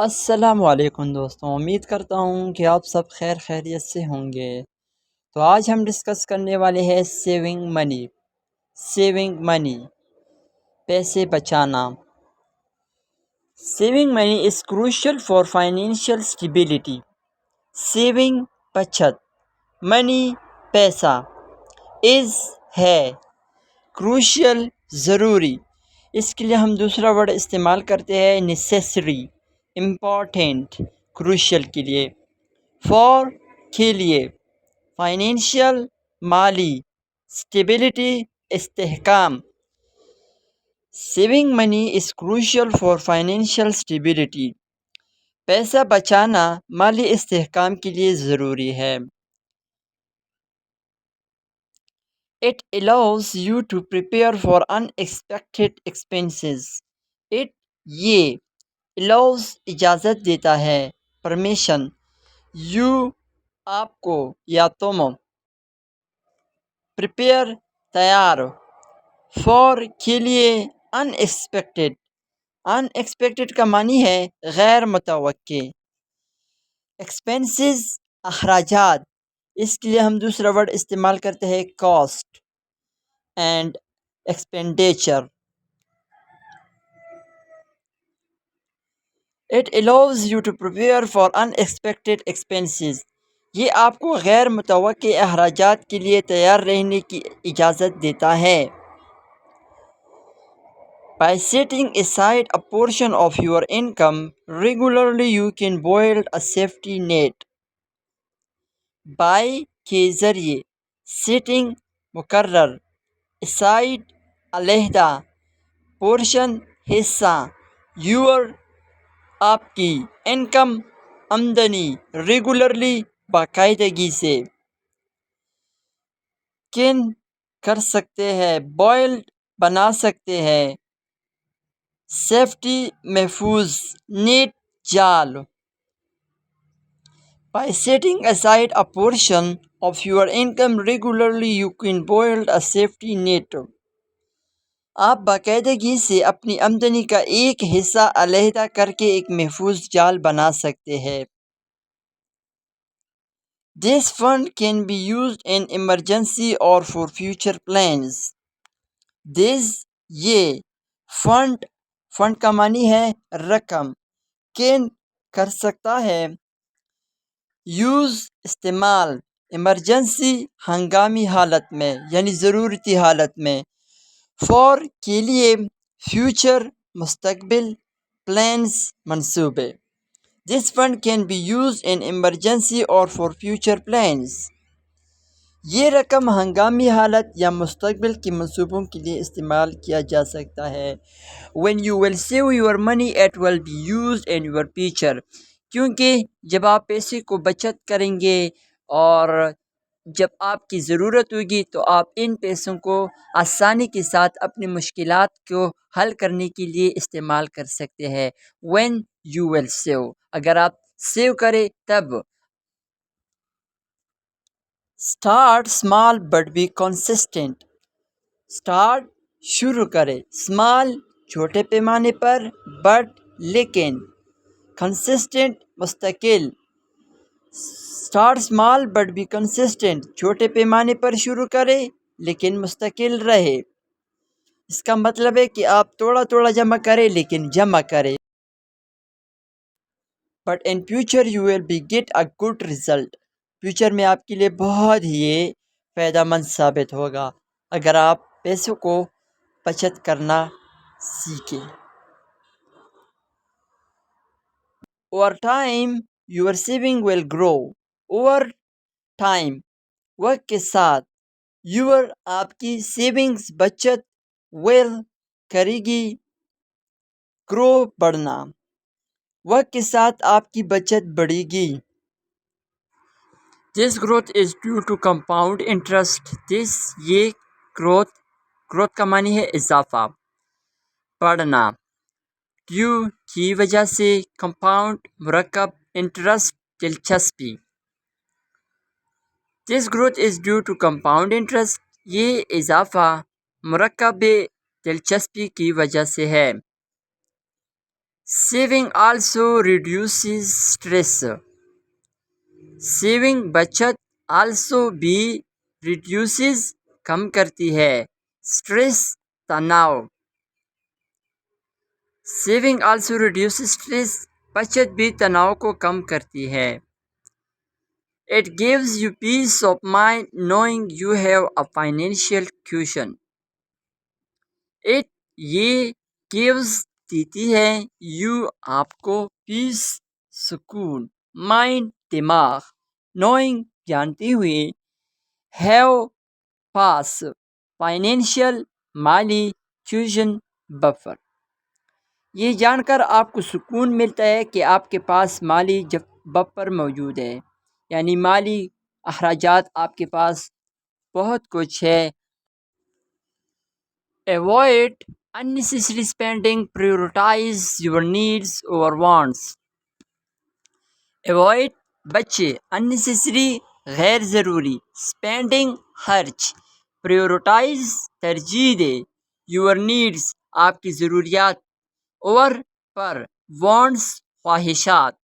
السلام علیکم دوستوں، امید کرتا ہوں کہ آپ سب خیر خیریت سے ہوں گے۔ تو آج ہم ڈسکس کرنے والے ہیں سیونگ منی، پیسے بچانا۔ Saving money is crucial for financial stability. Saving بچت، منی پیسہ، از ہے، کروشل ضروری۔ اس کے لیے ہم دوسرا ورڈ استعمال کرتے ہیں نیسیسری، امپورٹینٹ، کروشل کے لیے، فار کے لیے، فائنینشیل مالی، اسٹیبلٹی استحکام۔ Saving money is crucial for financial stability. پیسہ بچانا مالی استحکام کے لیے ضروری ہے۔ It allows you to prepare for unexpected expenses. یہ allows اجازت دیتا ہے، پرمیشن، you آپ کو یا تم، prepare تیار، for کے لیے، unexpected کا معنی ہے غیر متوقع، expenses اخراجات، اس کے لیے ہم دوسرا ورڈ استعمال کرتے ہیں cost and expenditure. It allows you to prepare for unexpected expenses. یہ آپ کو غیر متوقع اخراجات کے لیے تیار رہنے کی اجازت دیتا ہے۔ By setting aside a portion of your income regularly, you can build a safety net. By کے ذریعے، setting مقرر، aside علیحدہ، portion حصہ، your آپ کی، انکم آمدنی، ریگولرلی باقاعدگی سے، کن کر سکتے ہیں، بوائلڈ بنا سکتے ہیں، سیفٹی محفوظ، نیٹ جال۔ By setting aside a portion of your income regularly, you can build a safety net. آپ باقاعدگی سے اپنی آمدنی کا ایک حصہ علیحدہ کر کے ایک محفوظ جال بنا سکتے ہیں۔ This fund can be used in emergency or for future plans. This یہ فنڈ کا معنی ہے رقم، can کر سکتا ہے، یوز استعمال، ایمرجنسی ہنگامی حالت میں یعنی ضرورتی حالت میں، فور کے لیے، فیوچر مستقبل، پلانز منصوبے۔ This fund can be used in emergency or for future plans. یہ رقم ہنگامی حالت یا مستقبل کے منصوبوں کے لیے استعمال کیا جا سکتا ہے۔ When you will save your money, it will be used in your future. کیونکہ جب آپ پیسے کو بچت کریں گے اور جب آپ کی ضرورت ہوگی تو آپ ان پیسوں کو آسانی کے ساتھ اپنی مشکلات کو حل کرنے کے لیے استعمال کر سکتے ہیں۔ When you will save، اگر آپ سیو کریں تب۔ Start small but be consistent. Start شروع کرے، small چھوٹے پیمانے پر، but لیکن، consistent مستقل۔ Start small but be consistent. چھوٹے پیمانے پر شروع کرے لیکن مستقل رہے۔ اس کا مطلب ہے کہ آپ تھوڑا تھوڑا جمع کریں لیکن جمع کریں۔ But in future you will be get a good result. Future میں آپ کے لیے بہت ہی فائدہ مند ثابت ہوگا اگر آپ پیسوں کو بچت کرنا سیکھیں۔ Over time your saving will grow. Over time وقت کے ساتھ، your آپ کی سیونگز بچت، will کرے گی، grow بڑھنا، وقت کے ساتھ آپ کی بچت بڑھے گی۔ This growth is due to compound interest. This یہ growth کا معنی ہے اضافہ، بڑھنا، due کی وجہ سے، compound مرکب، interest دلچسپی۔ This growth is due to compound interest. یہ اضافہ مرکب دلچسپی کی وجہ سے ہے۔ Saving also reduces stress. Saving بچت also بھی reduces کم کرتی ہے stress تناؤ. Saving also reduces stress بچت بھی تناؤ کو کم کرتی ہے. It gives you peace of mind knowing you have a financial cushion. یہ gives دیتی ہے you آپ کو پیس سکون mind دماغ knowing جانتے ہوئے have پاس financial مالی cushion buffer. یہ جان کر آپ کو سکون ملتا ہے کہ آپ کے پاس مالی بفر موجود ہے، یعنی مالی اخراجات آپ کے پاس بہت کچھ ہے. Avoid unnecessary spending. Prioritize your needs over wants. Avoid بچے unnecessary غیر ضروری spending خرچ. Prioritize ترجیح دے your needs آپ کی ضروریات over پر wants خواہشات.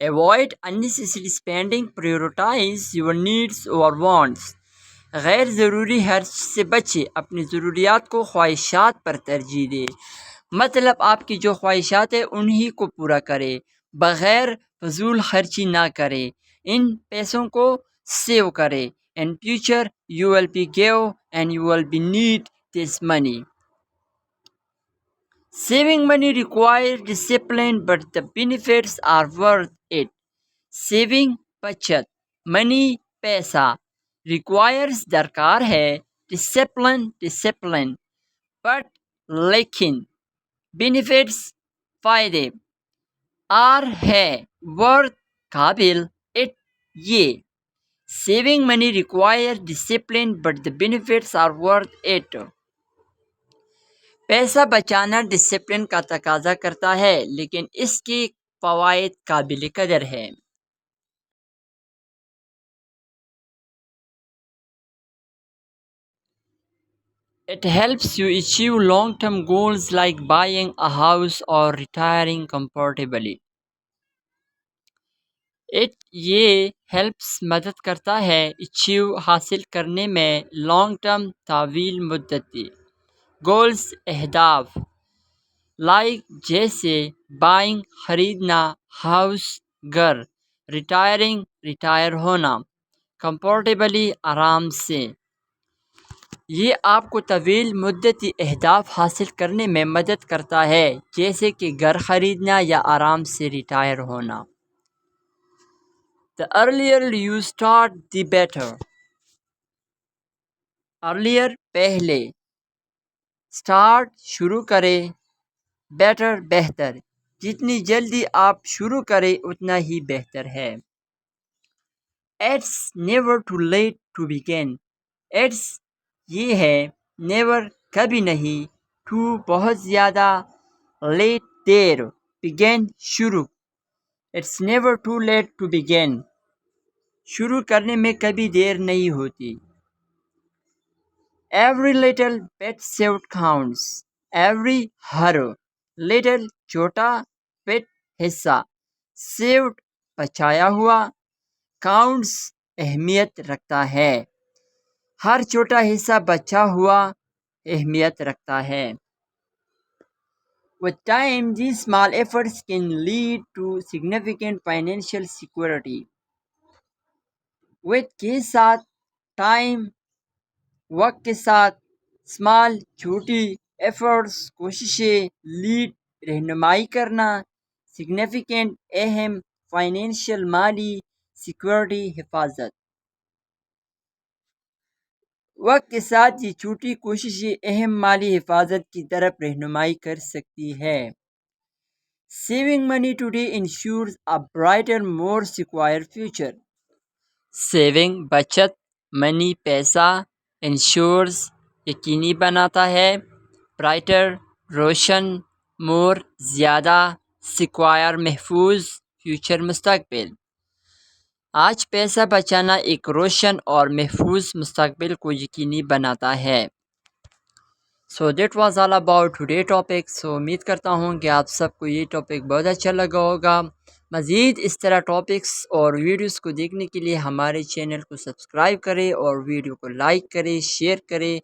Avoid unnecessary spending. Prioritize your needs over wants. غیر ضروری خرچ سے بچے اپنی ضروریات کو خواہشات پر ترجیح دے. مطلب آپ کی جو خواہشات ہیں انہی کو پورا کرے، بغیر فضول خرچی نہ کرے. ان پیسوں کو سیو کرے. In future you will be give and you will be need this money. Saving money requires discipline but the benefits are worth it. Saving بچت money پیسہ requires درکار ہے discipline but لیکن benefits فائدے are ہے worth قابل it یہ. Saving money requires discipline but the benefits are worth it. پیسہ بچانا ڈسپلن کا تقاضا کرتا ہے لیکن اس کے فوائد قابل قدر ہے. It helps you achieve long-term goals like buying a house or retiring comfortably. یہ helps مدد کرتا ہے achieve حاصل کرنے میں long term طویل مدتی goals اہداف like جیسے buying خریدنا house گھر retiring ہونا comfortably آرام سے. یہ آپ کو طویل مدتی اہداف حاصل کرنے میں مدد کرتا ہے جیسے کہ گھر خریدنا یا آرام سے ریٹائر ہونا. The earlier you start the better. Earlier پہلے start شروع کرے better بہتر جتنی جلدی آپ شروع کریں اتنا ہی بہتر ہے. It's never too late to begin. It's یہ ہے never کبھی نہیں too بہت زیادہ late دیر begin شروع. It's never too late to begin. شروع کرنے میں کبھی دیر نہیں ہوتی. Every little bit saved counts. Every ہر little چھوٹا bit حصہ saved بچایا ہوا counts اہمیت رکھتا ہے. ہر چھوٹا حصہ بچا ہوا اہمیت رکھتا ہے. With time, these small efforts can lead to significant financial security. With کے ساتھ time وقت کے ساتھ small چھوٹی efforts کوششیں lead رہنمائی کرنا significant اہم financial مالی security حفاظت. وقت کے ساتھ یہ چھوٹی کوششیں اہم مالی حفاظت کی طرف رہنمائی کر سکتی ہے. Saving money today ensures a brighter, more secure future. Saving بچت money پیسہ ensures یقینی بناتا ہے brighter روشن more زیادہ secure محفوظ future مستقبل. آج پیسہ بچانا ایک روشن اور محفوظ مستقبل کو یقینی بناتا ہے. So that was all about today topic. So امید کرتا ہوں کہ آپ سب کو یہ ٹاپک بہت اچھا لگا ہوگا. مزید اس طرح ٹاپکس اور ویڈیوز کو دیکھنے کے لیے ہمارے چینل کو سبسکرائب کریں اور ویڈیو کو لائک کریں، شیئر کریں.